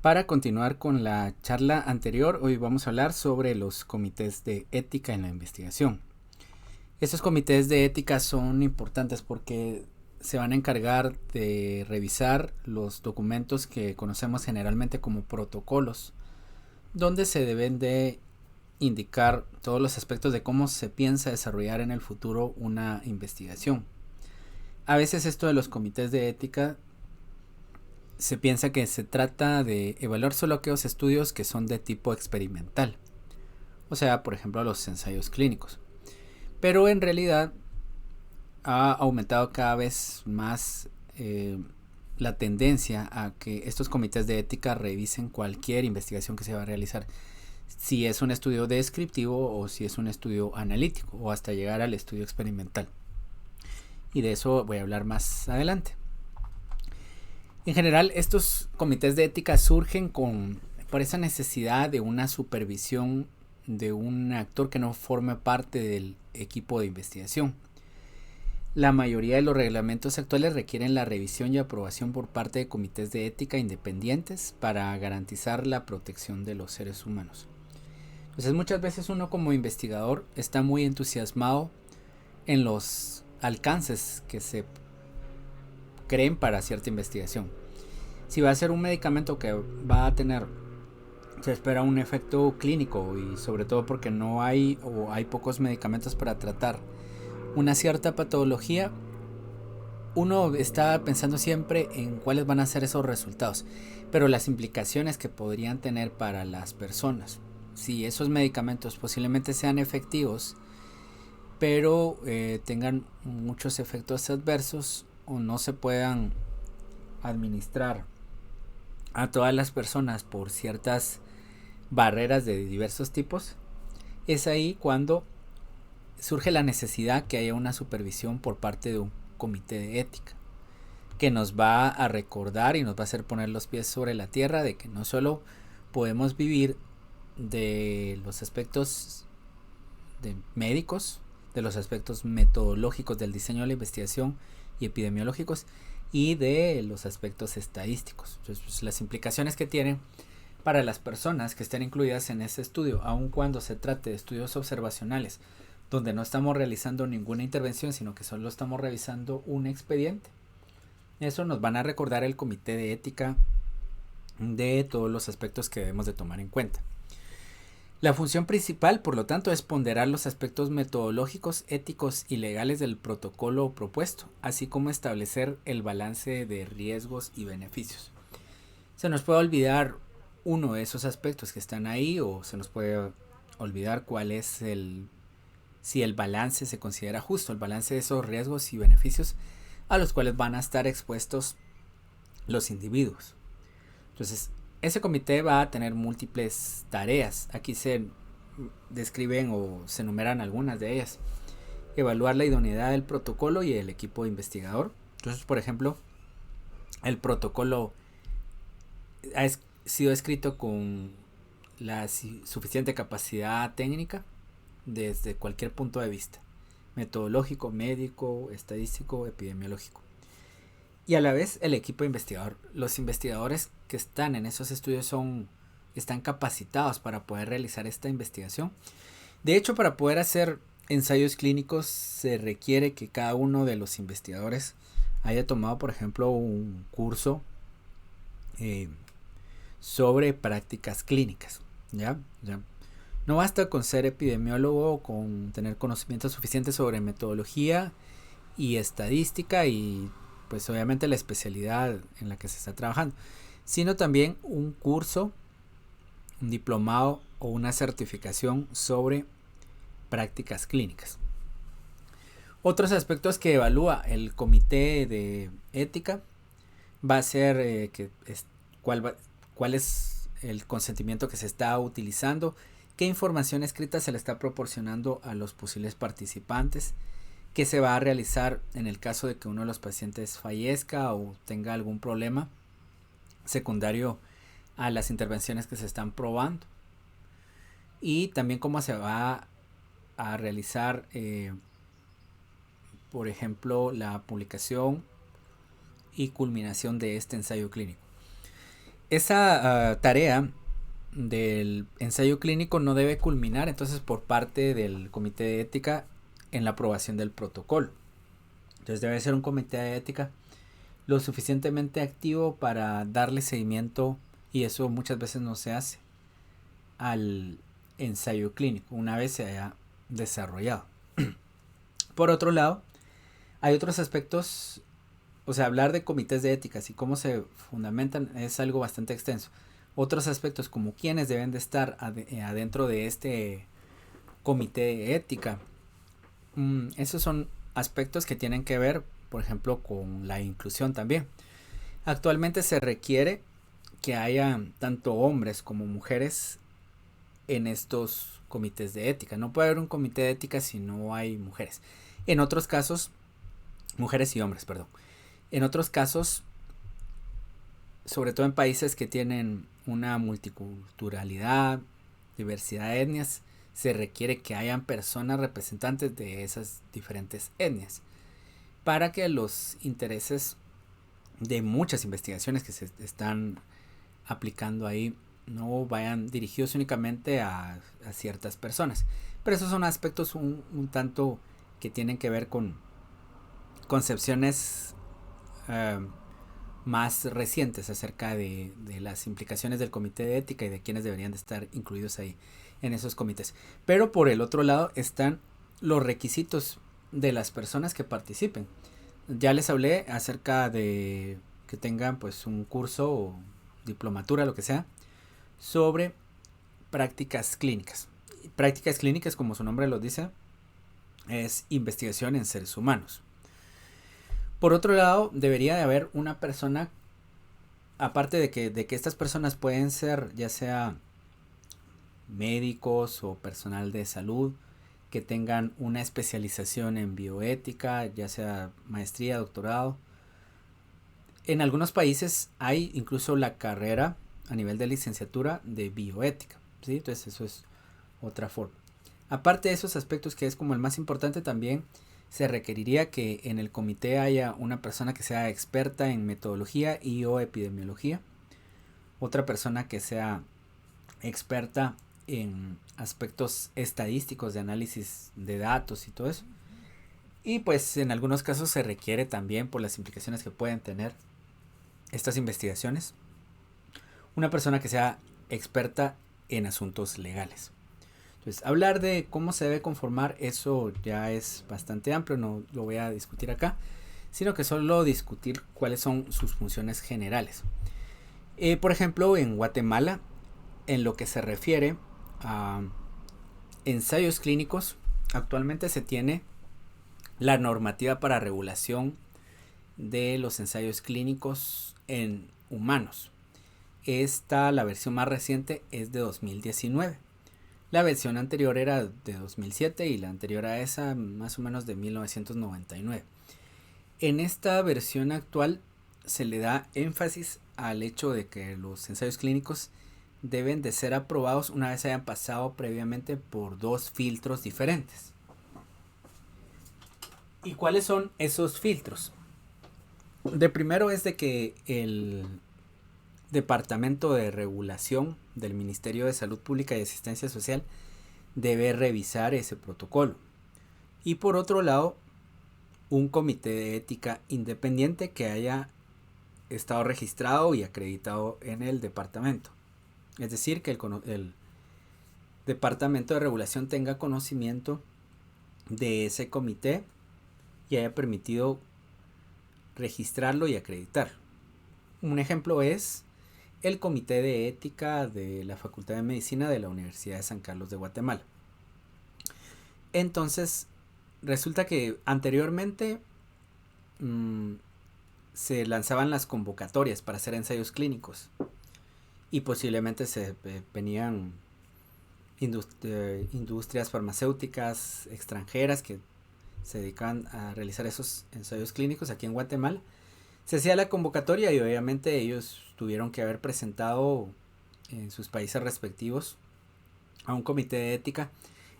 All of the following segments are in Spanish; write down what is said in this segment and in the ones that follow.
Para continuar con la charla anterior, hoy vamos a hablar sobre los comités de ética en la investigación. Estos comités de ética son importantes porque se van a encargar de revisar los documentos que conocemos generalmente como protocolos, donde se deben de indicar todos los aspectos de cómo se piensa desarrollar en el futuro una investigación. A veces esto de los comités de ética se piensa que se trata de evaluar solo aquellos estudios que son de tipo experimental, o sea, por ejemplo, los ensayos clínicos. Pero en realidad ha aumentado cada vez más la tendencia a que estos comités de ética revisen cualquier investigación que se va a realizar, si es un estudio descriptivo o si es un estudio analítico o hasta llegar al estudio experimental. Y de eso voy a hablar más adelante. En general, estos comités de ética surgen por esa necesidad de una supervisión de un actor que no forme parte del equipo de investigación. La mayoría de los reglamentos actuales requieren la revisión y aprobación por parte de comités de ética independientes para garantizar la protección de los seres humanos. Entonces, muchas veces uno como investigador está muy entusiasmado en los alcances que se creen para cierta investigación. Si va a ser un medicamento que va a tener, se espera un efecto clínico, y sobre todo porque no hay o hay pocos medicamentos para tratar una cierta patología, uno está pensando siempre en cuáles van a ser esos resultados, pero las implicaciones que podrían tener para las personas, si esos medicamentos posiblemente sean efectivos, pero tengan muchos efectos adversos o no se puedan administrar a todas las personas por ciertas barreras de diversos tipos, es ahí cuando surge la necesidad que haya una supervisión por parte de un comité de ética que nos va a recordar y nos va a hacer poner los pies sobre la tierra de que no solo podemos vivir de los aspectos de médicos, de los aspectos metodológicos del diseño de la investigación y epidemiológicos, y de los aspectos estadísticos. Entonces, pues, las implicaciones que tienen para las personas que estén incluidas en ese estudio, aun cuando se trate de estudios observacionales, donde no estamos realizando ninguna intervención, sino que solo estamos revisando un expediente. Eso nos van a recordar el comité de ética de todos los aspectos que debemos de tomar en cuenta. La función principal, por lo tanto, es ponderar los aspectos metodológicos, éticos y legales del protocolo propuesto, así como establecer el balance de riesgos y beneficios. Se nos puede olvidar uno de esos aspectos que están ahí, o se nos puede olvidar cuál es si el balance se considera justo, el balance de esos riesgos y beneficios a los cuales van a estar expuestos los individuos. Entonces, ese comité va a tener múltiples tareas. Aquí se describen o se enumeran algunas de ellas. Evaluar la idoneidad del protocolo y el equipo investigador. Entonces, por ejemplo, el protocolo ha sido escrito con la suficiente capacidad técnica desde cualquier punto de vista: metodológico, médico, estadístico, epidemiológico. Y a la vez el equipo investigador. Los investigadores que están en esos estudios están capacitados para poder realizar esta investigación. De hecho, para poder hacer ensayos clínicos se requiere que cada uno de los investigadores haya tomado, por ejemplo, un curso sobre prácticas clínicas. ¿Ya? No basta con ser epidemiólogo o con tener conocimientos suficientes sobre metodología y estadística y pues obviamente la especialidad en la que se está trabajando, sino también un curso, un diplomado o una certificación sobre prácticas clínicas. Otros aspectos que evalúa el comité de ética va a ser cuál es el consentimiento que se está utilizando, qué información escrita se le está proporcionando a los posibles participantes, qué se va a realizar en el caso de que uno de los pacientes fallezca o tenga algún problema secundario a las intervenciones que se están probando, y también cómo se va a realizar, por ejemplo, la publicación y culminación de este ensayo clínico. Esa tarea del ensayo clínico no debe culminar entonces por parte del comité de ética en la aprobación del protocolo. Entonces debe ser un comité de ética lo suficientemente activo para darle seguimiento, y eso muchas veces no se hace, al ensayo clínico una vez se haya desarrollado. Por otro lado, hay otros aspectos, o sea, hablar de comités de éticas y cómo se fundamentan es algo bastante extenso. Otros aspectos como quiénes deben de estar adentro de este comité de ética, esos son aspectos que tienen que ver, por ejemplo, con la inclusión también. Actualmente se requiere que haya tanto hombres como mujeres en estos comités de ética. No puede haber un comité de ética si no hay mujeres. En otros casos, mujeres y hombres, perdón. En otros casos, sobre todo en países que tienen una multiculturalidad, diversidad de etnias, se requiere que hayan personas representantes de esas diferentes etnias para que los intereses de muchas investigaciones que se están aplicando ahí no vayan dirigidos únicamente a ciertas personas. Pero esos son aspectos un tanto que tienen que ver con concepciones eh, más recientes acerca de las implicaciones del comité de ética y de quienes deberían de estar incluidos ahí en esos comités. Pero por el otro lado están los requisitos de las personas que participen. Ya les hablé acerca de que tengan pues un curso o diplomatura, lo que sea, sobre prácticas clínicas. Prácticas clínicas, como su nombre lo dice, es investigación en seres humanos. Por otro lado, debería de haber una persona, aparte de que estas personas pueden ser ya sea médicos o personal de salud, que tengan una especialización en bioética, ya sea maestría, doctorado. En algunos países hay incluso la carrera a nivel de licenciatura de bioética, ¿sí? Entonces eso es otra forma. Aparte de esos aspectos, que es como el más importante, también se requeriría que en el comité haya una persona que sea experta en metodología y o epidemiología, otra persona que sea experta en aspectos estadísticos de análisis de datos y todo eso. Y pues en algunos casos se requiere también, por las implicaciones que pueden tener estas investigaciones, una persona que sea experta en asuntos legales. Entonces, hablar de cómo se debe conformar, eso ya es bastante amplio, no lo voy a discutir acá, sino que solo discutir cuáles son sus funciones generales. Por ejemplo, en Guatemala, en lo que se refiere a ensayos clínicos, actualmente se tiene la normativa para regulación de los ensayos clínicos en humanos. La versión más reciente es de 2019. La versión anterior era de 2007 y la anterior a esa más o menos de 1999. En esta versión actual se le da énfasis al hecho de que los ensayos clínicos deben de ser aprobados una vez hayan pasado previamente por 2 filtros diferentes. ¿Y cuáles son esos filtros? De primero es de que el Departamento de Regulación del Ministerio de Salud Pública y Asistencia Social debe revisar ese protocolo. Y por otro lado, un comité de ética independiente que haya estado registrado y acreditado en el departamento. Es decir, que el Departamento de Regulación tenga conocimiento de ese comité y haya permitido registrarlo y acreditarlo. Un ejemplo es el Comité de Ética de la Facultad de Medicina de la Universidad de San Carlos de Guatemala. Entonces, resulta que anteriormente se lanzaban las convocatorias para hacer ensayos clínicos y posiblemente se venían industrias farmacéuticas extranjeras que se dedican a realizar esos ensayos clínicos aquí en Guatemala. Se hacía la convocatoria y obviamente ellos tuvieron que haber presentado en sus países respectivos a un comité de ética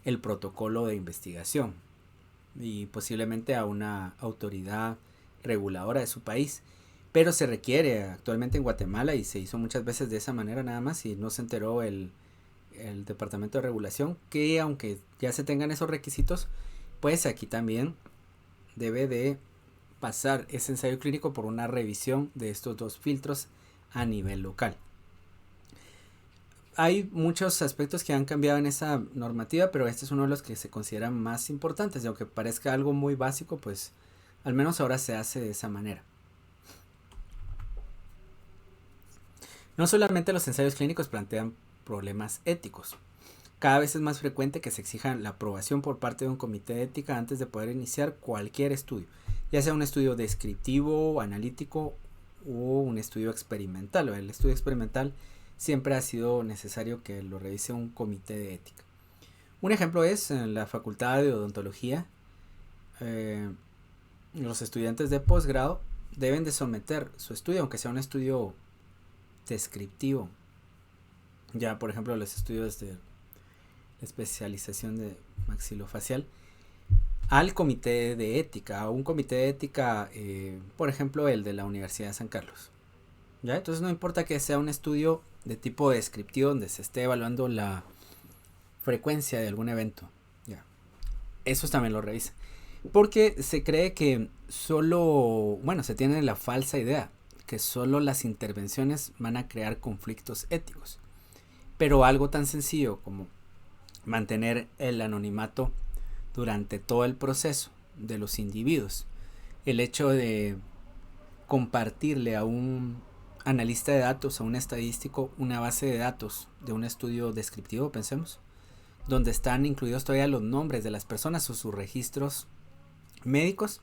el protocolo de investigación y posiblemente a una autoridad reguladora de su país. pero se requiere actualmente en Guatemala y se hizo muchas veces de esa manera nada más y no se enteró el Departamento de Regulación que aunque ya se tengan esos requisitos, pues aquí también debe de pasar ese ensayo clínico por una revisión de estos dos filtros a nivel local. Hay muchos aspectos que han cambiado en esa normativa, pero este es uno de los que se consideran más importantes. Y aunque parezca algo muy básico, pues al menos ahora se hace de esa manera. No solamente los ensayos clínicos plantean problemas éticos. Cada vez es más frecuente que se exija la aprobación por parte de un comité de ética antes de poder iniciar cualquier estudio, ya sea un estudio descriptivo, analítico o un estudio experimental. El estudio experimental siempre ha sido necesario que lo revise un comité de ética. Un ejemplo es en la Facultad de Odontología, los estudiantes de posgrado deben de someter su estudio, aunque sea un estudio descriptivo. Ya, por ejemplo, los estudios de especialización de maxilofacial al comité de ética, a un comité de ética, por ejemplo, el de la Universidad de San Carlos. ¿Ya? Entonces no importa que sea un estudio de tipo descriptivo donde se esté evaluando la frecuencia de algún evento. ¿Ya? Eso también lo revisa. Porque se cree que se tiene la falsa idea que solo las intervenciones van a crear conflictos éticos. Pero algo tan sencillo como mantener el anonimato durante todo el proceso de los individuos, el hecho de compartirle a un analista de datos, a un estadístico, una base de datos de un estudio descriptivo, pensemos, donde están incluidos todavía los nombres de las personas o sus registros médicos,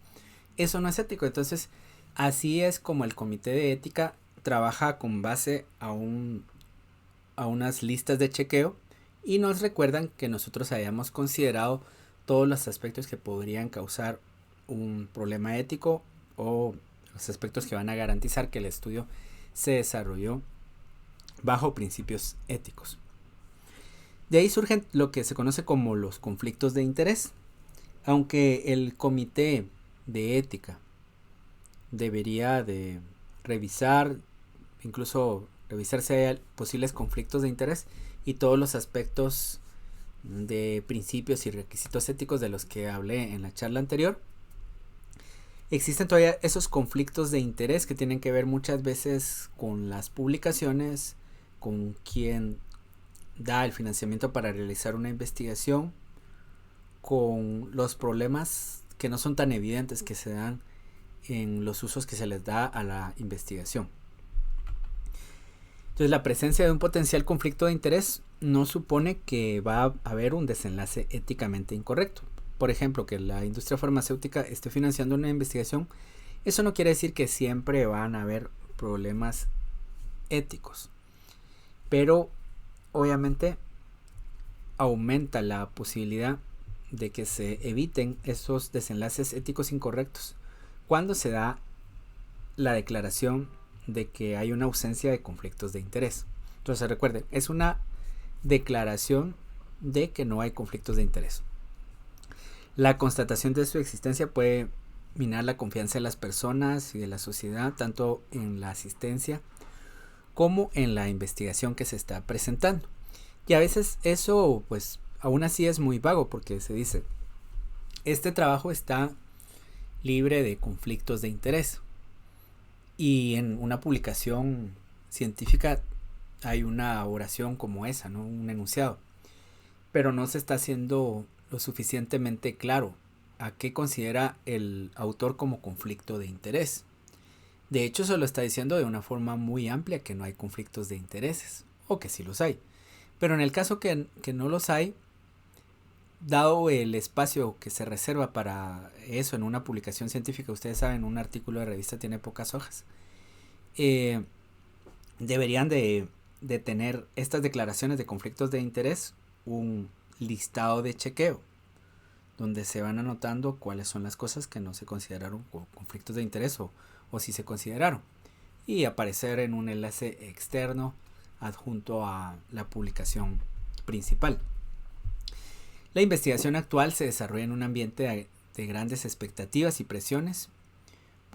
eso no es ético. Entonces, así es como el comité de ética trabaja con base a unas listas de chequeo y nos recuerdan que nosotros hayamos considerado todos los aspectos que podrían causar un problema ético o los aspectos que van a garantizar que el estudio se desarrolló bajo principios éticos. De ahí surgen lo que se conoce como los conflictos de interés. Aunque el comité de ética debería de revisar, incluso revisar si hay posibles conflictos de interés y todos los aspectos de principios y requisitos éticos de los que hablé en la charla anterior, existen todavía esos conflictos de interés que tienen que ver muchas veces con las publicaciones, con quien da el financiamiento para realizar una investigación, con los problemas que no son tan evidentes que se dan en los usos que se les da a la investigación. Entonces, la presencia de un potencial conflicto de interés no supone que va a haber un desenlace éticamente incorrecto. Por ejemplo, que la industria farmacéutica esté financiando una investigación, eso no quiere decir que siempre van a haber problemas éticos. Pero, obviamente, aumenta la posibilidad de que se eviten esos desenlaces éticos incorrectos cuando se da la declaración de que hay una ausencia de conflictos de interés. Entonces recuerden, es una declaración de que no hay conflictos de interés. La constatación de su existencia puede minar la confianza de las personas y de la sociedad, tanto en la asistencia como en la investigación que se está presentando. Y a veces eso, pues, aún así es muy vago porque se dice, este trabajo está libre de conflictos de interés. Y en una publicación científica hay una oración como esa, ¿no? Un enunciado. Pero no se está haciendo lo suficientemente claro a qué considera el autor como conflicto de interés. De hecho, se lo está diciendo de una forma muy amplia que no hay conflictos de intereses, o que sí los hay. Pero en el caso que no los hay, dado el espacio que se reserva para eso en una publicación científica, ustedes saben, un artículo de revista tiene pocas hojas, deberían de tener estas declaraciones de conflictos de interés un listado de chequeo donde se van anotando cuáles son las cosas que no se consideraron conflictos de interés o si se consideraron, y aparecer en un enlace externo adjunto a la publicación principal. La investigación actual se desarrolla en un ambiente de grandes expectativas y presiones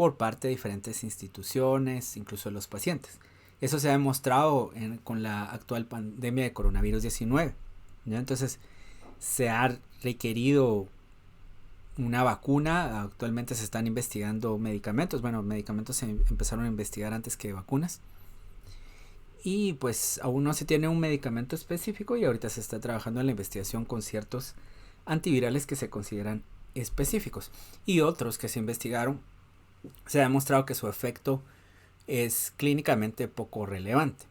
por parte de diferentes instituciones, incluso los pacientes. Eso se ha demostrado con la actual pandemia de coronavirus 19. ¿Ya? Entonces se ha requerido una vacuna. Actualmente se están investigando medicamentos. Bueno, medicamentos se empezaron a investigar antes que vacunas. Y pues aún no se tiene un medicamento específico y ahorita se está trabajando en la investigación con ciertos antivirales que se consideran específicos. Y otros que se investigaron, se ha demostrado que su efecto es clínicamente poco relevante.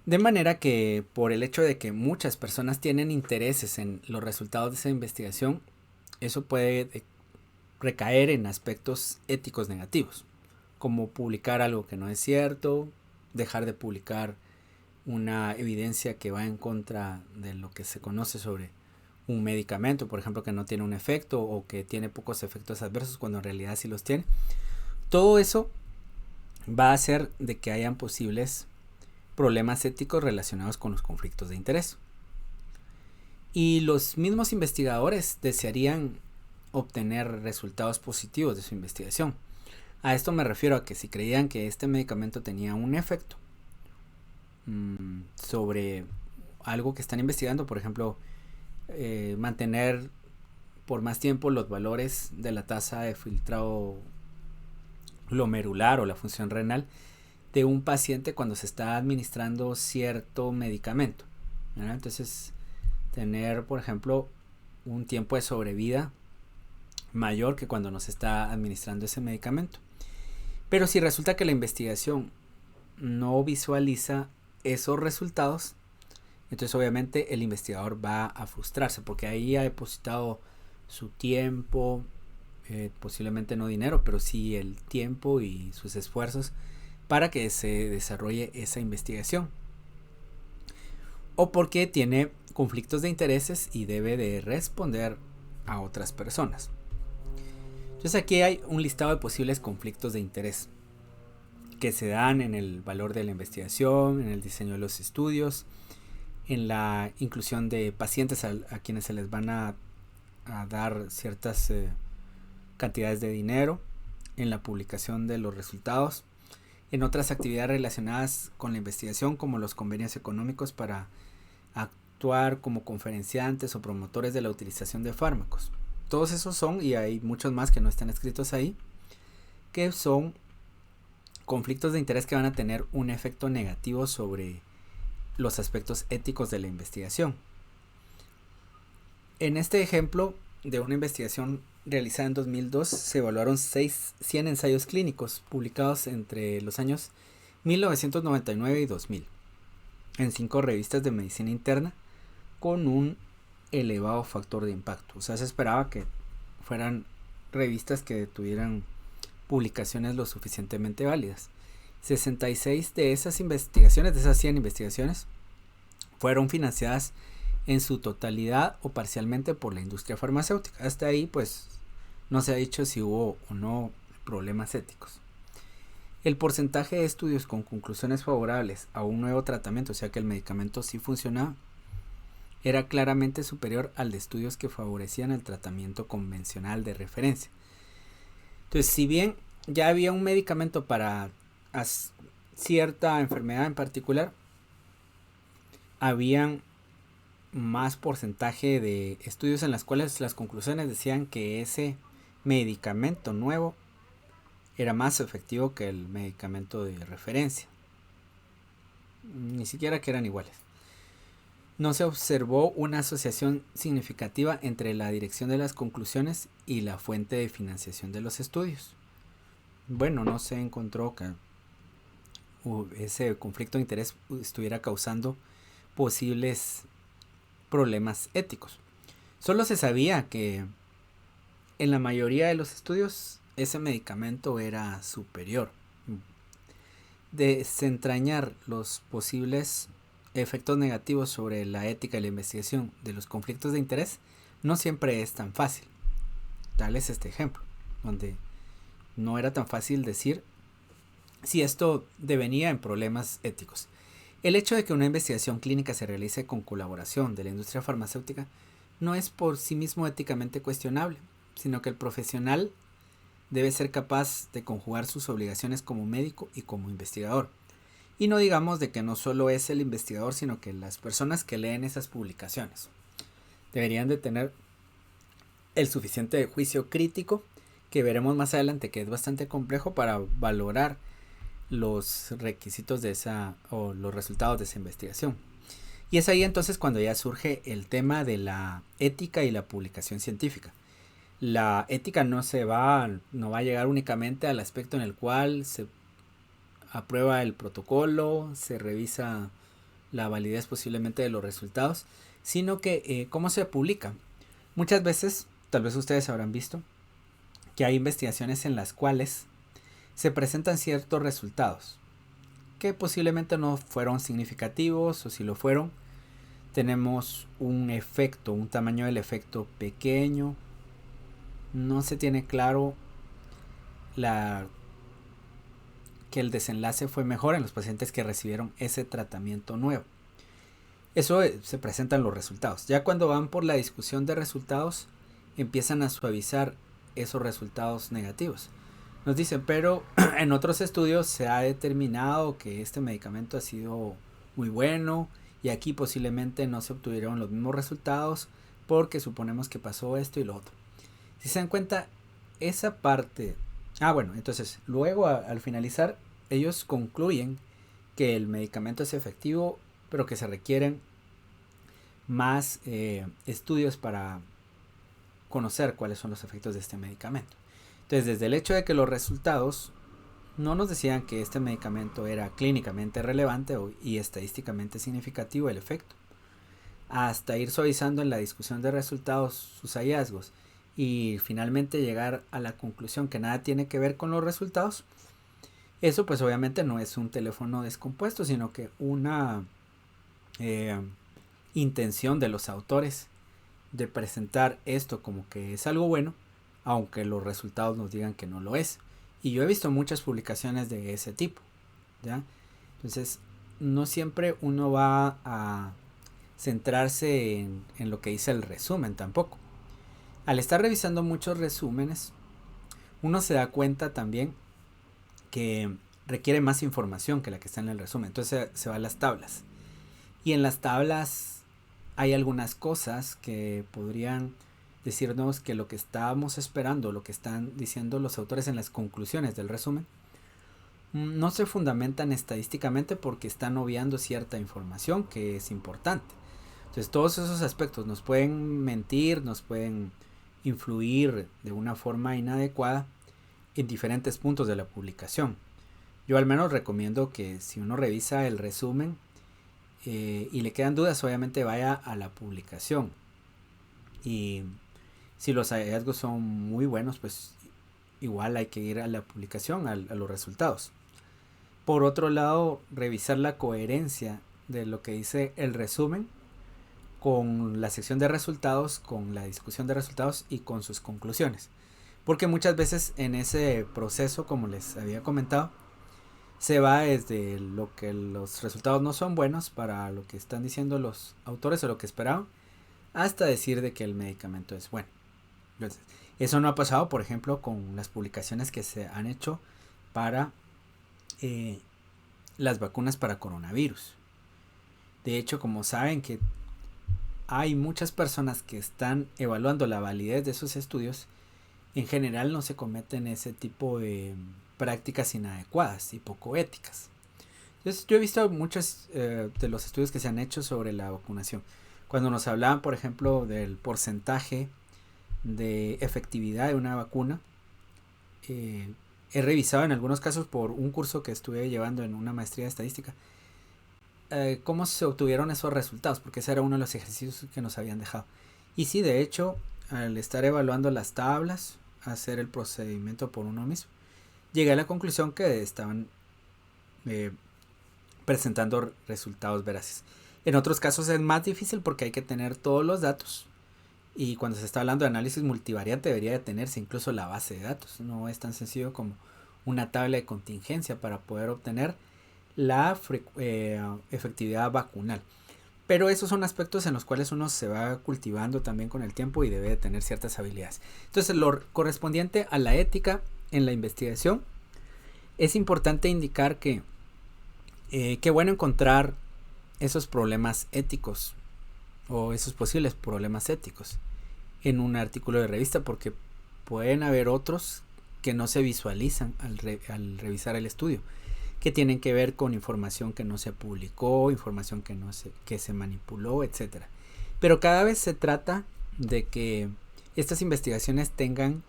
De manera que por el hecho de que muchas personas tienen intereses en los resultados de esa investigación, eso puede recaer en aspectos éticos negativos, como publicar algo que no es cierto, dejar de publicar una evidencia que va en contra de lo que se conoce sobre un medicamento, por ejemplo, que no tiene un efecto o que tiene pocos efectos adversos cuando en realidad sí los tiene. Todo eso va a hacer de que hayan posibles problemas éticos relacionados con los conflictos de interés. Y los mismos investigadores desearían obtener resultados positivos de su investigación. A esto me refiero a que si creían que este medicamento tenía un efecto sobre algo que están investigando, por ejemplo, mantener por más tiempo los valores de la tasa de filtrado glomerular o la función renal de un paciente cuando se está administrando cierto medicamento, ¿verdad? Entonces tener, por ejemplo, un tiempo de sobrevida mayor que cuando nos está administrando ese medicamento. Pero si resulta que la investigación no visualiza esos resultados, entonces obviamente el investigador va a frustrarse porque ahí ha depositado su tiempo, posiblemente no dinero, pero sí el tiempo y sus esfuerzos para que se desarrolle esa investigación. O porque tiene conflictos de intereses y debe de responder a otras personas. Entonces aquí hay un listado de posibles conflictos de interés que se dan en el valor de la investigación, en el diseño de los estudios, en la inclusión de pacientes a quienes se les van a dar ciertas cantidades de dinero, en la publicación de los resultados, en otras actividades relacionadas con la investigación como los convenios económicos para actuar como conferenciantes o promotores de la utilización de fármacos. Todos esos son, y hay muchos más que no están escritos ahí, que son conflictos de interés que van a tener un efecto negativo sobre los aspectos éticos de la investigación. En este ejemplo de una investigación realizada en 2002 se evaluaron 100 ensayos clínicos publicados entre los años 1999 y 2000 en 5 revistas de medicina interna con un elevado factor de impacto. O sea, se esperaba que fueran revistas que tuvieran publicaciones lo suficientemente válidas. 66 de esas investigaciones, de esas 100 investigaciones, fueron financiadas en su totalidad o parcialmente por la industria farmacéutica. Hasta ahí pues no se ha dicho si hubo o no problemas éticos. El porcentaje de estudios con conclusiones favorables a un nuevo tratamiento, o sea que el medicamento sí funcionaba, era claramente superior al de estudios que favorecían el tratamiento convencional de referencia. Entonces, si bien ya había un medicamento para cierta enfermedad en particular, habían más porcentaje de estudios en las cuales las conclusiones decían que ese medicamento nuevo era más efectivo que el medicamento de referencia. Ni siquiera que eran iguales. No se observó una asociación significativa entre la dirección de las conclusiones y la fuente de financiación de los estudios. Bueno, no se encontró que ese conflicto de interés estuviera causando posibles problemas éticos. Solo se sabía que en la mayoría de los estudios ese medicamento era superior. Desentrañar los posibles efectos negativos sobre la ética y la investigación de los conflictos de interés no siempre es tan fácil. Tal es este ejemplo, donde no era tan fácil decir si esto devenía en problemas éticos. El hecho de que una investigación clínica se realice con colaboración de la industria farmacéutica no es por sí mismo éticamente cuestionable, sino que el profesional debe ser capaz de conjugar sus obligaciones como médico y como investigador. Y no digamos de que no solo es el investigador, sino que las personas que leen esas publicaciones deberían de tener el suficiente juicio crítico, que veremos más adelante que es bastante complejo, para valorar los requisitos de esa o los resultados de esa investigación. Y es ahí entonces cuando ya surge el tema de la ética y la publicación científica. La ética no va a llegar únicamente al aspecto en el cual se aprueba el protocolo, se revisa la validez posiblemente de los resultados, sino que cómo se publica. Muchas veces, tal vez ustedes habrán visto, que hay investigaciones en las cuales se presentan ciertos resultados que posiblemente no fueron significativos, o si lo fueron, tenemos un efecto, un tamaño del efecto pequeño, no se tiene claro que el desenlace fue mejor en los pacientes que recibieron ese tratamiento nuevo. Eso se presenta en los resultados. Ya cuando van por la discusión de resultados, empiezan a suavizar esos resultados negativos. Nos dicen, pero en otros estudios se ha determinado que este medicamento ha sido muy bueno y aquí posiblemente no se obtuvieron los mismos resultados porque suponemos que pasó esto y lo otro. Si se dan cuenta, esa parte... entonces, luego al finalizar, ellos concluyen que el medicamento es efectivo, pero que se requieren más estudios para conocer cuáles son los efectos de este medicamento. Entonces, desde el hecho de que los resultados no nos decían que este medicamento era clínicamente relevante y estadísticamente significativo el efecto, hasta ir suavizando en la discusión de resultados sus hallazgos y finalmente llegar a la conclusión que nada tiene que ver con los resultados, eso pues obviamente no es un teléfono descompuesto, sino que una intención de los autores de presentar esto como que es algo bueno, aunque los resultados nos digan que no lo es. Y yo he visto muchas publicaciones de ese tipo, ¿ya? Entonces, no siempre uno va a centrarse en lo que dice el resumen tampoco. Al estar revisando muchos resúmenes, uno se da cuenta también que requiere más información que la que está en el resumen. Entonces se va a las tablas. Y en las tablas hay algunas cosas que podrían decirnos que lo que estábamos esperando, lo que están diciendo los autores en las conclusiones del resumen, no se fundamentan estadísticamente porque están obviando cierta información que es importante. Entonces todos esos aspectos nos pueden mentir, nos pueden influir de una forma inadecuada en diferentes puntos de la publicación. Yo al menos recomiendo que si uno revisa el resumen y le quedan dudas, obviamente vaya a la publicación. Y si los hallazgos son muy buenos, pues igual hay que ir a la publicación, a los resultados. Por otro lado, revisar la coherencia de lo que dice el resumen con la sección de resultados, con la discusión de resultados y con sus conclusiones. Porque muchas veces en ese proceso, como les había comentado, se va desde lo que los resultados no son buenos para lo que están diciendo los autores o lo que esperaban, hasta decir de que el medicamento es bueno. Entonces, eso no ha pasado, por ejemplo, con las publicaciones que se han hecho para las vacunas para coronavirus. De hecho, como saben que hay muchas personas que están evaluando la validez de esos estudios, en general no se cometen ese tipo de prácticas inadecuadas y poco éticas. Entonces, yo he visto muchos de los estudios que se han hecho sobre la vacunación. Cuando nos hablaban, por ejemplo, del porcentaje de efectividad de una vacuna, he revisado en algunos casos por un curso que estuve llevando en una maestría de estadística, cómo se obtuvieron esos resultados, porque ese era uno de los ejercicios que nos habían dejado. Y sí, de hecho, al estar evaluando las tablas, hacer el procedimiento por uno mismo, llegué a la conclusión que estaban presentando resultados veraces. En otros casos es más difícil porque hay que tener todos los datos, y cuando se está hablando de análisis multivariante debería de tenerse incluso la base de datos. No es tan sencillo como una tabla de contingencia para poder obtener la efectividad vacunal. Pero esos son aspectos en los cuales uno se va cultivando también con el tiempo y debe de tener ciertas habilidades. Entonces, lo correspondiente a la ética en la investigación, es importante indicar que qué bueno encontrar esos problemas éticos o esos posibles problemas éticos en un artículo de revista, porque pueden haber otros que no se visualizan al revisar el estudio, que tienen que ver con información que no se publicó, información que se manipuló, etcétera. Pero cada vez se trata de que estas investigaciones tengan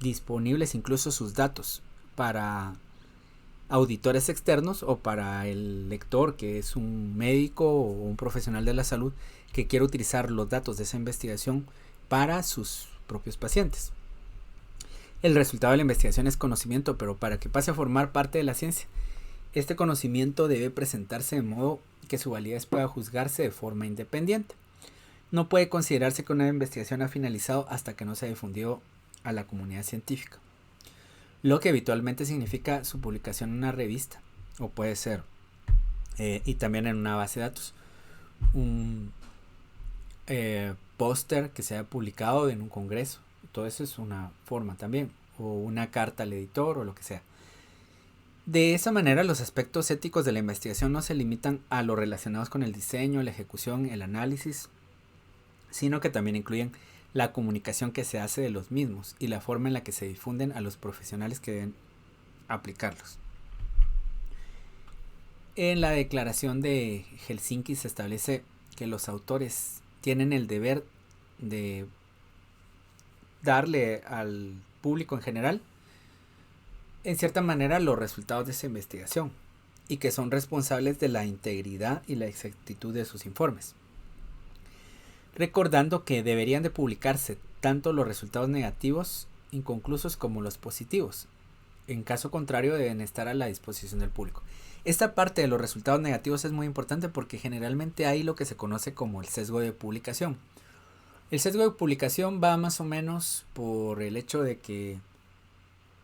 disponibles incluso sus datos para auditores externos o para el lector, que es un médico o un profesional de la salud que quiere utilizar los datos de esa investigación para sus propios pacientes. El resultado de la investigación es conocimiento, pero para que pase a formar parte de la ciencia, este conocimiento debe presentarse de modo que su validez pueda juzgarse de forma independiente. No puede considerarse que una investigación ha finalizado hasta que no se ha difundido a la comunidad científica, lo que habitualmente significa su publicación en una revista, o puede ser, y también en una base de datos, un póster que se haya publicado en un congreso. Todo eso es una forma también, o una carta al editor o lo que sea. De esa manera, los aspectos éticos de la investigación no se limitan a los relacionados con el diseño, la ejecución, el análisis, sino que también incluyen la comunicación que se hace de los mismos y la forma en la que se difunden a los profesionales que deben aplicarlos. En la declaración de Helsinki se establece que los autores tienen el deber de darle al público en general, en cierta manera, los resultados de esa investigación, y que son responsables de la integridad y la exactitud de sus informes, recordando que deberían de publicarse tanto los resultados negativos inconclusos como los positivos. En caso contrario, deben estar a la disposición del público. Esta parte de los resultados negativos es muy importante porque generalmente hay lo que se conoce como el sesgo de publicación. El sesgo de publicación va más o menos por el hecho de que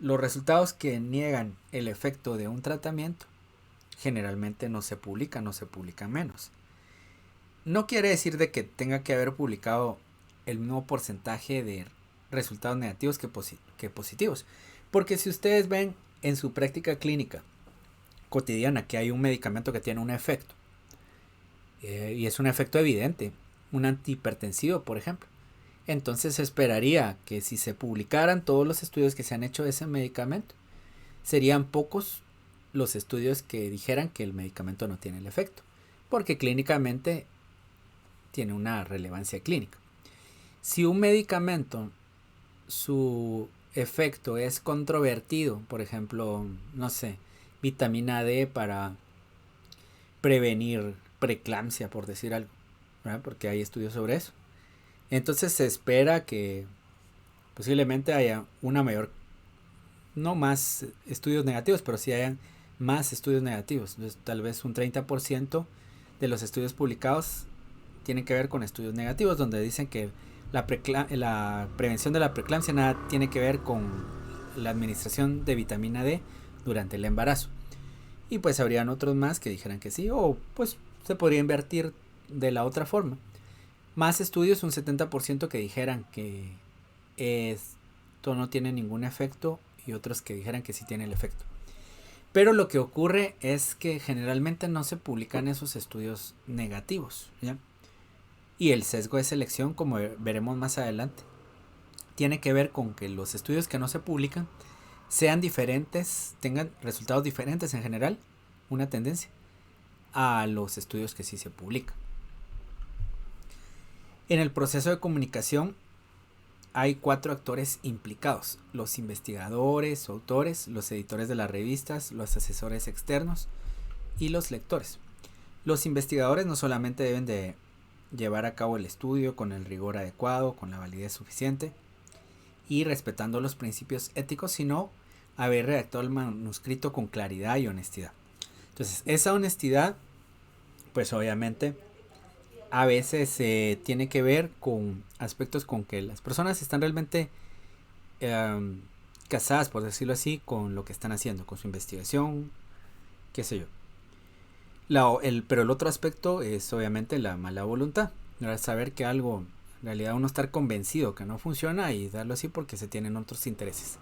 los resultados que niegan el efecto de un tratamiento generalmente no se publican menos. No quiere decir de que tenga que haber publicado el mismo porcentaje de resultados negativos que positivos. Porque si ustedes ven en su práctica clínica cotidiana que hay un medicamento que tiene un efecto, y es un efecto evidente, un antihipertensivo, por ejemplo, entonces se esperaría que si se publicaran todos los estudios que se han hecho de ese medicamento, serían pocos los estudios que dijeran que el medicamento no tiene el efecto, porque clínicamente tiene una relevancia clínica. Si un medicamento, su efecto es controvertido, por ejemplo, no sé, vitamina D para prevenir preeclampsia, por decir algo, ¿verdad? Porque hay estudios sobre eso. Entonces se espera que posiblemente haya una mayor, no más estudios negativos, pero sí hayan más estudios negativos. Entonces, tal vez un 30% de los estudios publicados tienen que ver con estudios negativos, donde dicen que la prevención de la preeclampsia nada tiene que ver con la administración de vitamina D durante el embarazo. Y pues habrían otros más que dijeran que sí, o pues se podría invertir de la otra forma. Más estudios, un 70% que dijeran que esto no tiene ningún efecto y otros que dijeran que sí tiene el efecto. Pero lo que ocurre es que generalmente no se publican esos estudios negativos, ¿ya? Y el sesgo de selección, como veremos más adelante, tiene que ver con que los estudios que no se publican sean diferentes, tengan resultados diferentes en general, una tendencia, a los estudios que sí se publican. En el proceso de comunicación hay 4 actores implicados: los investigadores o autores, los editores de las revistas, los asesores externos y los lectores. Los investigadores no solamente deben de llevar a cabo el estudio con el rigor adecuado, con la validez suficiente y respetando los principios éticos, sino haber redactado el manuscrito con claridad y honestidad. Entonces, esa honestidad, pues obviamente a veces tiene que ver con aspectos con que las personas están realmente casadas, por decirlo así, con lo que están haciendo, con su investigación, qué sé yo. Pero el otro aspecto es obviamente la mala voluntad. Saber que algo, en realidad uno estar convencido que no funciona y darlo así porque se tienen otros intereses.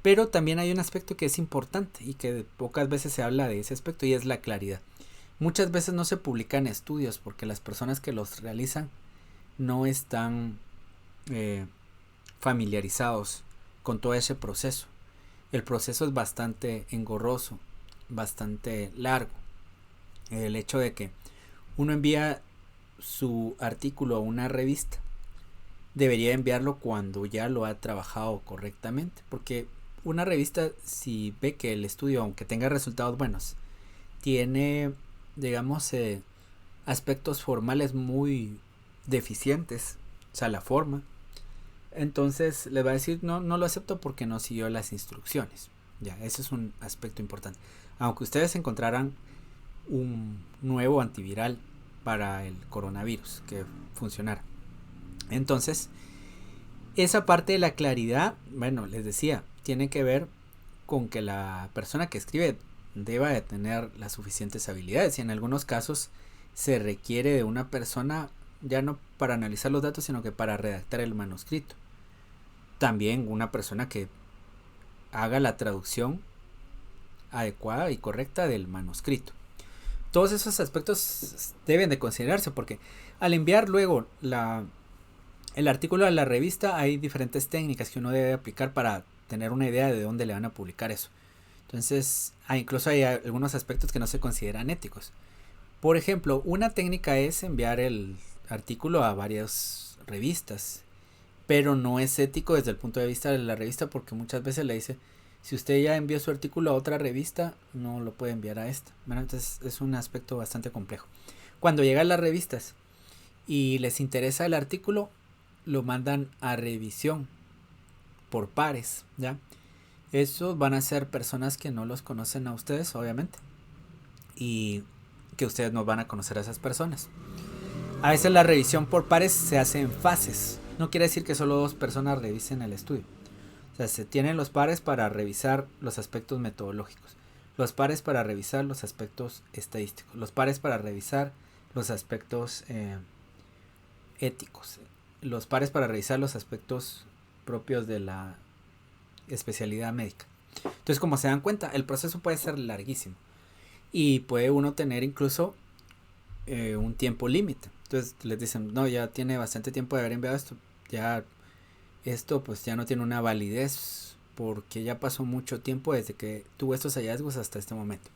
Pero también hay un aspecto que es importante y que pocas veces se habla de ese aspecto, y es la claridad. Muchas veces no se publican estudios porque las personas que los realizan no están eh, familiarizados con todo ese proceso. El proceso es bastante engorroso, bastante largo. El hecho de que uno envía su artículo a una revista, debería enviarlo cuando ya lo ha trabajado correctamente, porque una revista, si ve que el estudio, aunque tenga resultados buenos, tiene, digamos, aspectos formales muy deficientes, o sea, la forma, entonces le va a decir no, no lo acepto porque no siguió las instrucciones. Ya, ese es un aspecto importante. Aunque ustedes encontraran un nuevo antiviral para el coronavirus que funcionara. Entonces, esa parte de la claridad, bueno, les decía, tiene que ver con que la persona que escribe deba de tener las suficientes habilidades, y en algunos casos se requiere de una persona ya no para analizar los datos, sino que para redactar el manuscrito. También una persona que haga la traducción adecuada y correcta del manuscrito. Todos esos aspectos deben de considerarse, porque al enviar luego el artículo a la revista hay diferentes técnicas que uno debe aplicar para tener una idea de dónde le van a publicar eso. Entonces, incluso hay algunos aspectos que no se consideran éticos. Por ejemplo, una técnica es enviar el artículo a varias revistas, pero no es ético desde el punto de vista de la revista, porque muchas veces le dice, si usted ya envió su artículo a otra revista, no lo puede enviar a esta. Bueno, entonces es un aspecto bastante complejo. Cuando llegan las revistas y les interesa el artículo, lo mandan a revisión por pares, ¿ya? Esos van a ser personas que no los conocen a ustedes, obviamente, y que ustedes no van a conocer a esas personas. A veces la revisión por pares se hace en fases. No quiere decir que solo dos personas revisen el estudio. O sea, se tienen los pares para revisar los aspectos metodológicos, los pares para revisar los aspectos estadísticos, los pares para revisar los aspectos éticos, los pares para revisar los aspectos propios de la especialidad médica. Entonces, como se dan cuenta, el proceso puede ser larguísimo y puede uno tener incluso un tiempo límite. Entonces les dicen, no, ya tiene bastante tiempo de haber enviado esto, ya esto pues ya no tiene una validez porque ya pasó mucho tiempo desde que tuvo estos hallazgos hasta este momento.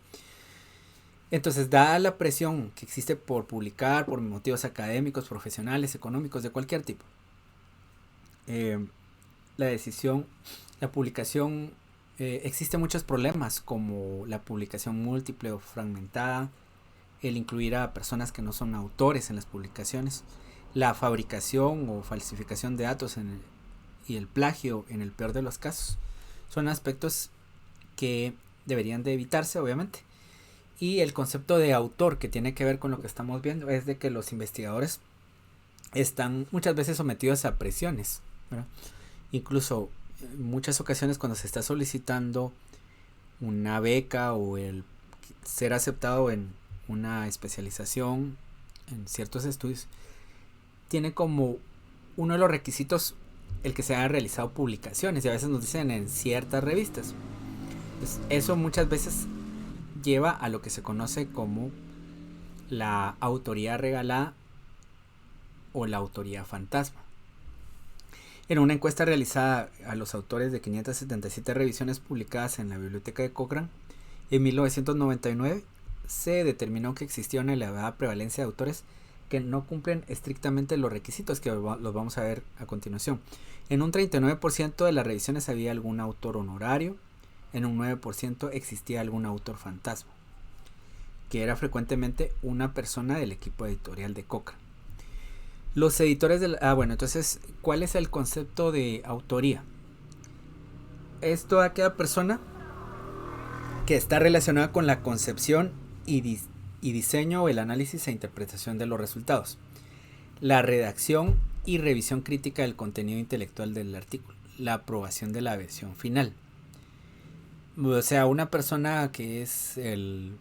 Entonces, dada la presión que existe por publicar, por motivos académicos, profesionales, económicos, de cualquier tipo, la decisión, la publicación, existen muchos problemas como la publicación múltiple o fragmentada, el incluir a personas que no son autores en las publicaciones, la fabricación o falsificación de datos y el plagio en el peor de los casos. Son aspectos que deberían de evitarse, obviamente. Y el concepto de autor, que tiene que ver con lo que estamos viendo, es de que los investigadores están muchas veces sometidos a presiones, ¿verdad? Incluso en muchas ocasiones cuando se está solicitando una beca o el ser aceptado en una especialización en ciertos estudios, tiene como uno de los requisitos el que se hayan realizado publicaciones, y a veces nos dicen en ciertas revistas. Pues eso muchas veces lleva a lo que se conoce como la autoría regalada o la autoría fantasma. En una encuesta realizada a los autores de 577 revisiones publicadas en la biblioteca de Cochrane en 1999, se determinó que existía una elevada prevalencia de autores que no cumplen estrictamente los requisitos, que los vamos a ver a continuación. En un 39% de las revisiones había algún autor honorario, en un 9% existía algún autor fantasma, que era frecuentemente una persona del equipo editorial de Cochrane. Los editores del... bueno, entonces, ¿cuál es el concepto de autoría? Es toda aquella persona que está relacionada con la concepción y diseño o el análisis e interpretación de los resultados, la redacción y revisión crítica del contenido intelectual del artículo, la aprobación de la versión final. O sea, una persona que es el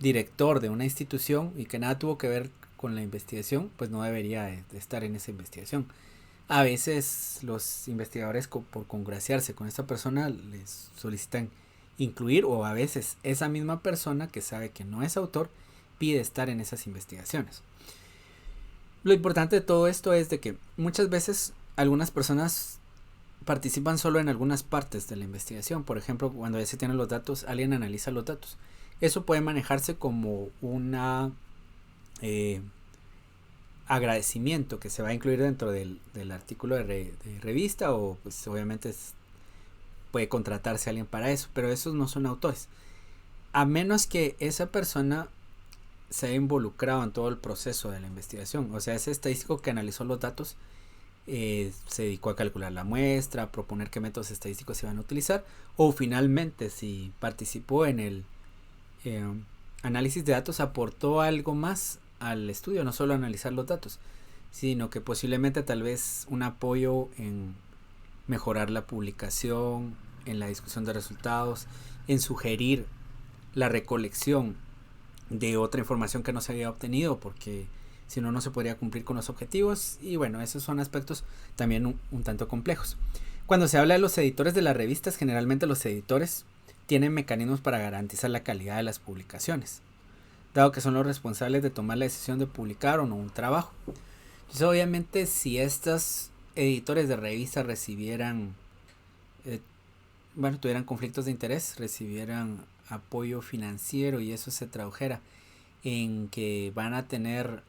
director de una institución y que nada tuvo que ver con la investigación, pues no debería de estar en esa investigación. A veces los investigadores por congraciarse con esta persona les solicitan incluir, o a veces esa misma persona que sabe que no es autor pide estar en esas investigaciones. Lo importante de todo esto es de que muchas veces algunas personas participan solo en algunas partes de la investigación. Por ejemplo, cuando ya se tienen los datos, alguien analiza los datos. Eso puede manejarse como una agradecimiento que se va a incluir dentro del artículo de revista, o pues obviamente puede contratarse a alguien para eso, pero esos no son autores. A menos que esa persona se haya involucrado en todo el proceso de la investigación. O sea, ese estadístico que analizó los datos se dedicó a calcular la muestra, a proponer qué métodos estadísticos se iban a utilizar, o finalmente si participó en el análisis de datos, aportó algo más al estudio, no solo analizar los datos, sino que posiblemente tal vez un apoyo en mejorar la publicación, en la discusión de resultados, en sugerir la recolección de otra información que no se había obtenido, porque si no, no se podría cumplir con los objetivos. Y bueno, esos son aspectos también un tanto complejos. Cuando se habla de los editores de las revistas, generalmente los editores tienen mecanismos para garantizar la calidad de las publicaciones, dado que son los responsables de tomar la decisión de publicar o no un trabajo. Entonces, obviamente, si estos editores de revistas recibieran, tuvieran conflictos de interés, recibieran apoyo financiero y eso se tradujera en que van a tener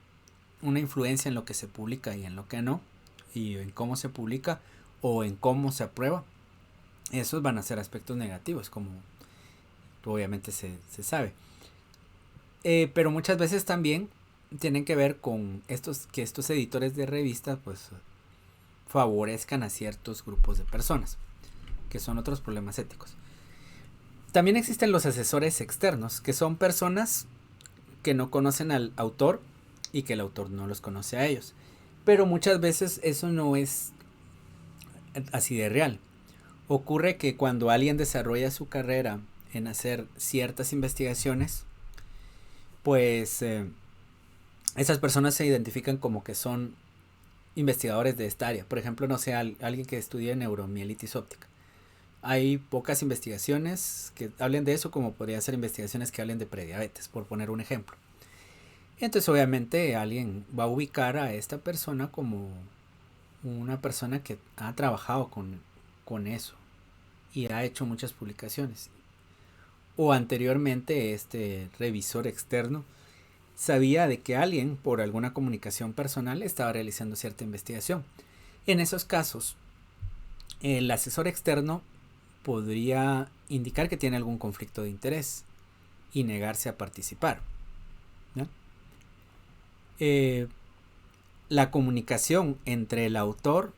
una influencia en lo que se publica y en lo que no, y en cómo se publica o en cómo se aprueba, esos van a ser aspectos negativos, como obviamente se sabe. Pero muchas veces también tienen que ver con que estos editores de revistas pues favorezcan a ciertos grupos de personas, que son otros problemas éticos. También existen los asesores externos, que son personas que no conocen al autor y que el autor no los conoce a ellos. Pero muchas veces eso no es así de real. Ocurre que cuando alguien desarrolla su carrera en hacer ciertas investigaciones, pues esas personas se identifican como que son investigadores de esta área. Por ejemplo, no sé, alguien que estudie neuromielitis óptica. Hay pocas investigaciones que hablen de eso, como podrían ser investigaciones que hablen de prediabetes, por poner un ejemplo. Entonces, obviamente, alguien va a ubicar a esta persona como una persona que ha trabajado con eso y ha hecho muchas publicaciones. O anteriormente, este revisor externo sabía de que alguien, por alguna comunicación personal, estaba realizando cierta investigación. En esos casos, el asesor externo podría indicar que tiene algún conflicto de interés y negarse a participar, ¿no? La comunicación entre el autor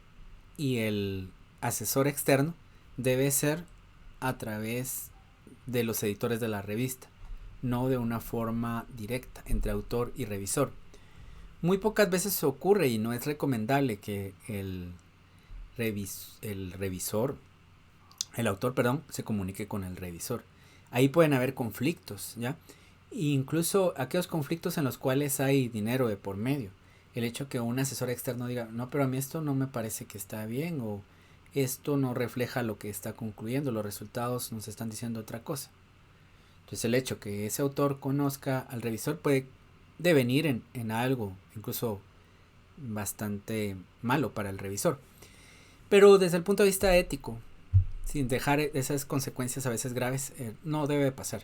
y el asesor externo debe ser a través de los editores de la revista, no de una forma directa entre autor y revisor. Muy pocas veces ocurre y no es recomendable que el autor, se comunique con el revisor. Ahí pueden haber conflictos, ¿ya? Incluso aquellos conflictos en los cuales hay dinero de por medio. El hecho que un asesor externo diga, no, pero a mí esto no me parece que está bien, o esto no refleja lo que está concluyendo, los resultados nos están diciendo otra cosa. Entonces el hecho que ese autor conozca al revisor puede devenir en algo incluso bastante malo para el revisor. Pero desde el punto de vista ético, sin dejar esas consecuencias a veces graves, no debe pasar.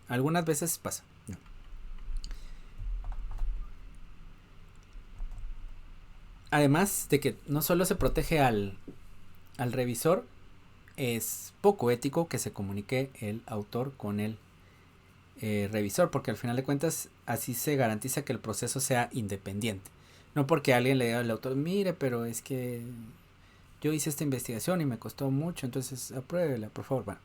Algunas veces pasa. No. Además de que no solo se protege al revisor, es poco ético que se comunique el autor con el revisor, porque al final de cuentas así se garantiza que el proceso sea independiente. No porque alguien le diga al autor, mire, pero es que yo hice esta investigación y me costó mucho, entonces apruébela, por favor. Bueno,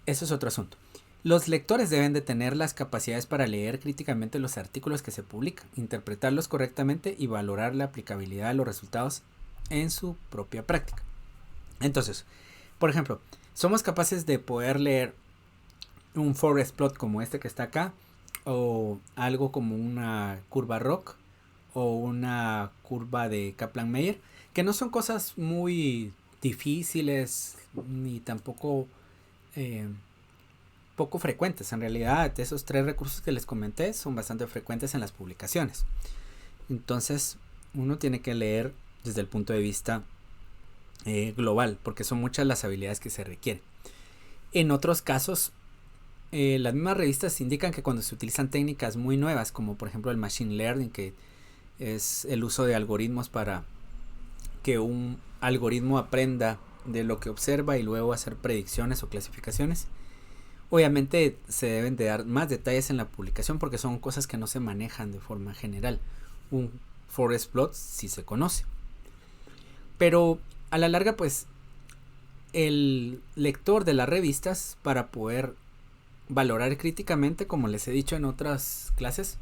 eso es otro asunto. Los lectores deben de tener las capacidades para leer críticamente los artículos que se publican, interpretarlos correctamente y valorar la aplicabilidad de los resultados en su propia práctica. Entonces, por ejemplo, somos capaces de poder leer un forest plot como este que está acá, o algo como una curva ROC, o una curva de Kaplan-Meier, que no son cosas muy difíciles ni tampoco eh, poco frecuentes. En realidad, esos 3 recursos que les comenté son bastante frecuentes en las publicaciones. Entonces, uno tiene que leer desde el punto de vista global, porque son muchas las habilidades que se requieren. En otros casos, las mismas revistas indican que cuando se utilizan técnicas muy nuevas, como por ejemplo el machine learning, que es el uso de algoritmos para que un algoritmo aprenda de lo que observa y luego hacer predicciones o clasificaciones, obviamente se deben de dar más detalles en la publicación porque son cosas que no se manejan de forma general. Un forest plot sí se conoce, pero a la larga pues el lector de las revistas, para poder valorar críticamente, como les he dicho en otras clases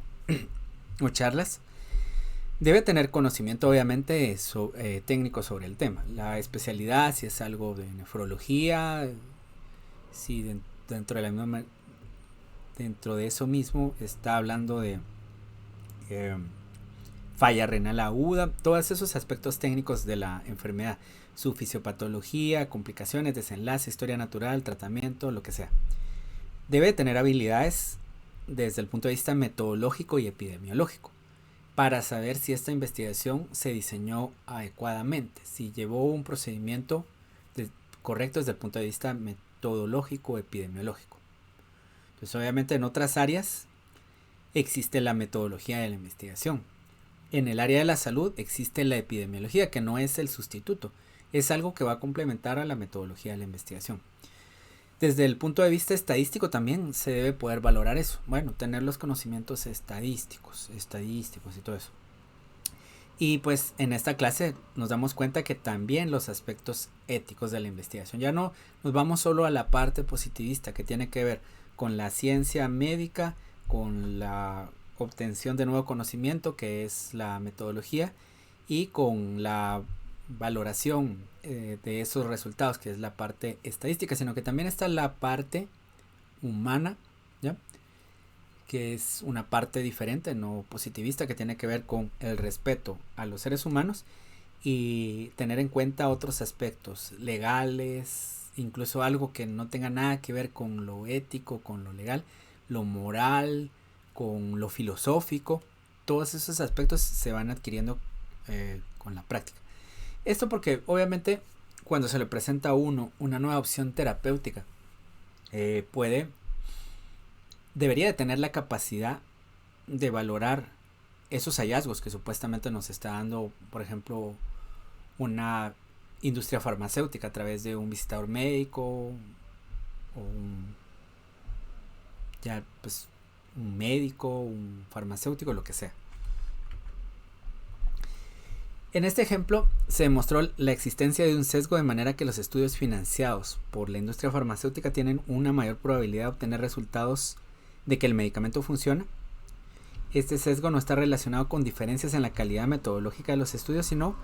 o charlas, debe tener conocimiento obviamente técnico sobre el tema. La especialidad, si es algo de nefrología, si dentro de la misma, dentro de eso mismo está hablando de falla renal aguda, todos esos aspectos técnicos de la enfermedad, su fisiopatología, complicaciones, desenlace, historia natural, tratamiento, lo que sea. Debe tener habilidades desde el punto de vista metodológico y epidemiológico para saber si esta investigación se diseñó adecuadamente, si llevó un procedimiento correcto desde el punto de vista metodológico o epidemiológico. Entonces, obviamente en otras áreas existe la metodología de la investigación. En el área de la salud existe la epidemiología, que no es el sustituto, es algo que va a complementar a la metodología de la investigación. Desde el punto de vista estadístico también se debe poder valorar eso. Bueno, tener los conocimientos estadísticos y todo eso. Y pues en esta clase nos damos cuenta que también los aspectos éticos de la investigación. Ya no nos vamos solo a la parte positivista que tiene que ver con la ciencia médica, con la obtención de nuevo conocimiento, que es la metodología, y con la valoración de esos resultados, que es la parte estadística, sino que también está la parte humana, ¿ya? Que es una parte diferente, no positivista, que tiene que ver con el respeto a los seres humanos y tener en cuenta otros aspectos legales, incluso algo que no tenga nada que ver con lo ético, con lo legal, lo moral, con lo filosófico. Todos esos aspectos se van adquiriendo con la práctica. Esto porque obviamente cuando se le presenta a uno una nueva opción terapéutica, debería de tener la capacidad de valorar esos hallazgos que supuestamente nos está dando, por ejemplo, una industria farmacéutica a través de un visitador médico o un médico, un farmacéutico, lo que sea. En este ejemplo se demostró la existencia de un sesgo, de manera que los estudios financiados por la industria farmacéutica tienen una mayor probabilidad de obtener resultados de que el medicamento funciona. Este sesgo no está relacionado con diferencias en la calidad metodológica de los estudios, sino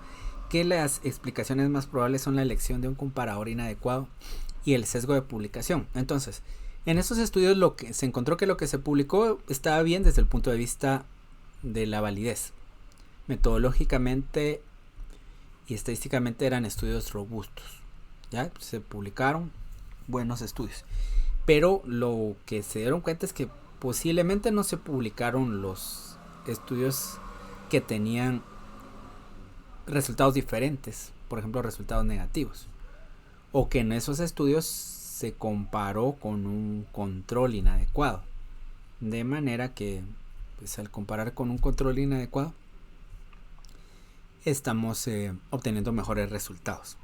que las explicaciones más probables son la elección de un comparador inadecuado y el sesgo de publicación. Entonces, en estos estudios lo que se encontró que lo que se publicó estaba bien desde el punto de vista de la validez. Metodológicamente y estadísticamente eran estudios robustos, ya se publicaron buenos estudios, pero lo que se dieron cuenta es que posiblemente no se publicaron los estudios que tenían resultados diferentes, por ejemplo resultados negativos, o que en esos estudios se comparó con un control inadecuado, de manera que pues, al comparar con un control inadecuado estamos obteniendo mejores resultados.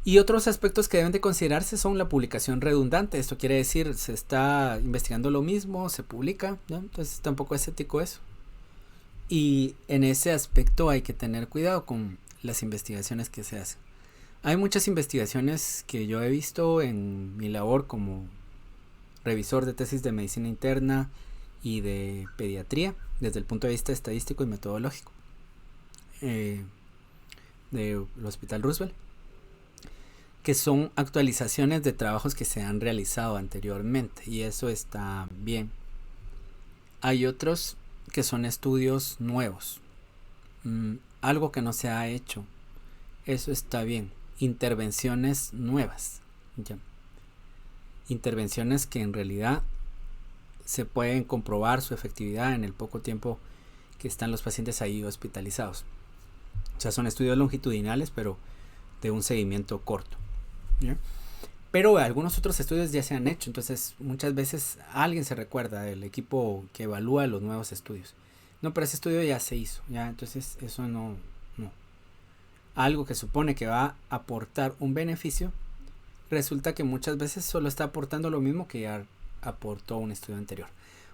Y otros aspectos que deben de considerarse son la publicación redundante. Esto quiere decir, se está investigando lo mismo, se publica, ¿no? Entonces tampoco es ético eso. Y en ese aspecto hay que tener cuidado con las investigaciones que se hacen. Hay muchas investigaciones que yo he visto en mi labor como revisor de tesis de medicina interna y de pediatría, desde el punto de vista estadístico y metodológico, del Hospital Roosevelt, que son actualizaciones de trabajos que se han realizado anteriormente, y eso está bien. Hay otros que son estudios nuevos, algo que no se ha hecho, eso está bien. Intervenciones nuevas, ¿ya? Intervenciones que en realidad se pueden comprobar su efectividad en el poco tiempo que están los pacientes ahí hospitalizados. O sea, son estudios longitudinales, pero de un seguimiento corto, ¿ya? Pero algunos otros estudios ya se han hecho, entonces muchas veces alguien se recuerda del equipo que evalúa los nuevos estudios. No, pero ese estudio ya se hizo, ya, entonces eso no. Algo que supone que va a aportar un beneficio, resulta que muchas veces solo está aportando lo mismo que ya aportó un estudio anterior.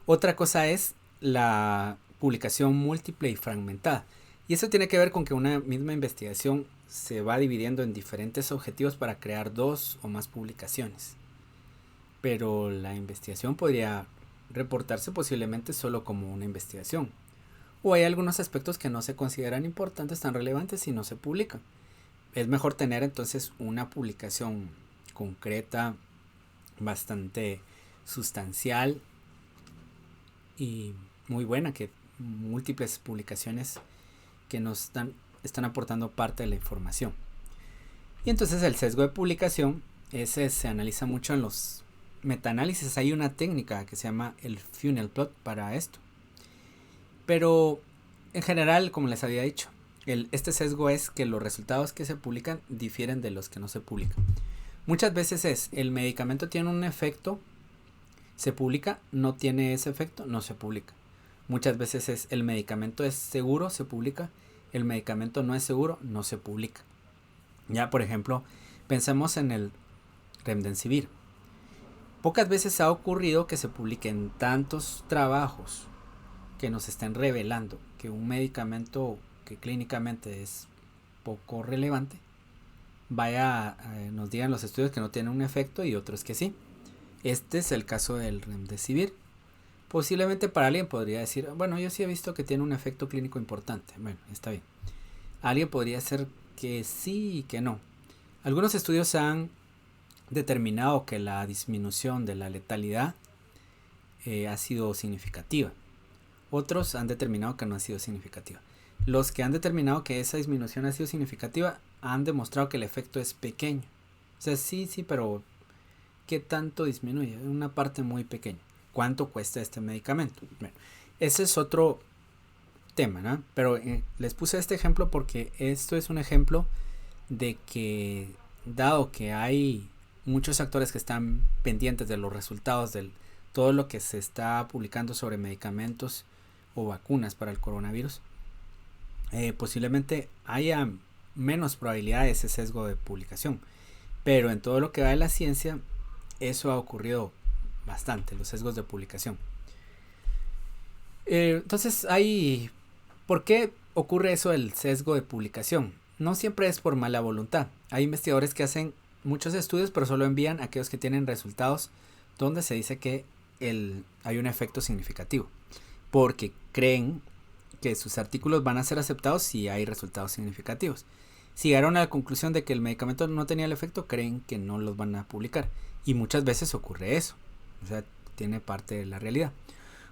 Otra cosa es la publicación múltiple y fragmentada. Y eso tiene que ver con que una misma investigación se va dividiendo en diferentes objetivos para crear 2 o más publicaciones. Pero la investigación podría reportarse posiblemente solo como una investigación. O hay algunos aspectos que no se consideran importantes, tan relevantes y no se publican. Es mejor tener entonces una publicación concreta, bastante sustancial y muy buena, que múltiples publicaciones que nos están aportando parte de la información. Y entonces el sesgo de publicación, ese se analiza mucho en los metaanálisis. Hay una técnica que se llama el funnel plot para esto. Pero en general, como les había dicho, este sesgo es que los resultados que se publican difieren de los que no se publican. Muchas veces es, el medicamento tiene un efecto, se publica, no tiene ese efecto, no se publica. Muchas veces es, el medicamento es seguro, se publica, el medicamento no es seguro, no se publica. Ya, por ejemplo, pensemos en el Remdesivir. Pocas veces ha ocurrido que se publiquen tantos trabajos que nos estén revelando que un medicamento que clínicamente es poco relevante nos digan los estudios que no tiene un efecto y otros que sí. Este es el caso del Remdesivir. Posiblemente para alguien podría decir, bueno, yo sí he visto que tiene un efecto clínico importante. Bueno, está bien. Alguien podría ser que sí y que no. Algunos estudios han determinado que la disminución de la letalidad ha sido significativa. Otros han determinado que no ha sido significativa. Los que han determinado que esa disminución ha sido significativa han demostrado que el efecto es pequeño. O sea, sí, pero ¿qué tanto disminuye? Una parte muy pequeña. ¿Cuánto cuesta este medicamento? Bueno, ese es otro tema, ¿no? Pero les puse este ejemplo porque esto es un ejemplo de que, dado que hay muchos actores que están pendientes de los resultados de todo lo que se está publicando sobre medicamentos o vacunas para el coronavirus, posiblemente haya menos probabilidad de ese sesgo de publicación. Pero en todo lo que va de la ciencia, eso ha ocurrido bastante, los sesgos de publicación. Entonces, ¿por qué ocurre eso del sesgo de publicación? No siempre es por mala voluntad. Hay investigadores que hacen muchos estudios, pero solo envían a aquellos que tienen resultados donde se dice que hay un efecto significativo, porque creen que sus artículos van a ser aceptados si hay resultados significativos. Si llegaron a la conclusión de que el medicamento no tenía el efecto, creen que no los van a publicar. Y muchas veces ocurre eso. O sea, tiene parte de la realidad.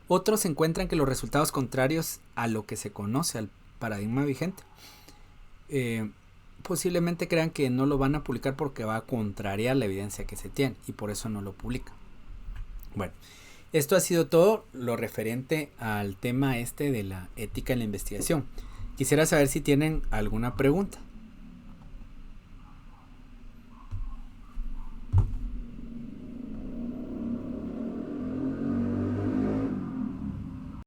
Otros encuentran que los resultados contrarios a lo que se conoce, al paradigma vigente, posiblemente crean que no lo van a publicar porque va a contrariar la evidencia que se tiene y por eso no lo publican. Bueno, esto ha sido todo lo referente al tema de la ética en la investigación. Quisiera saber si tienen alguna pregunta.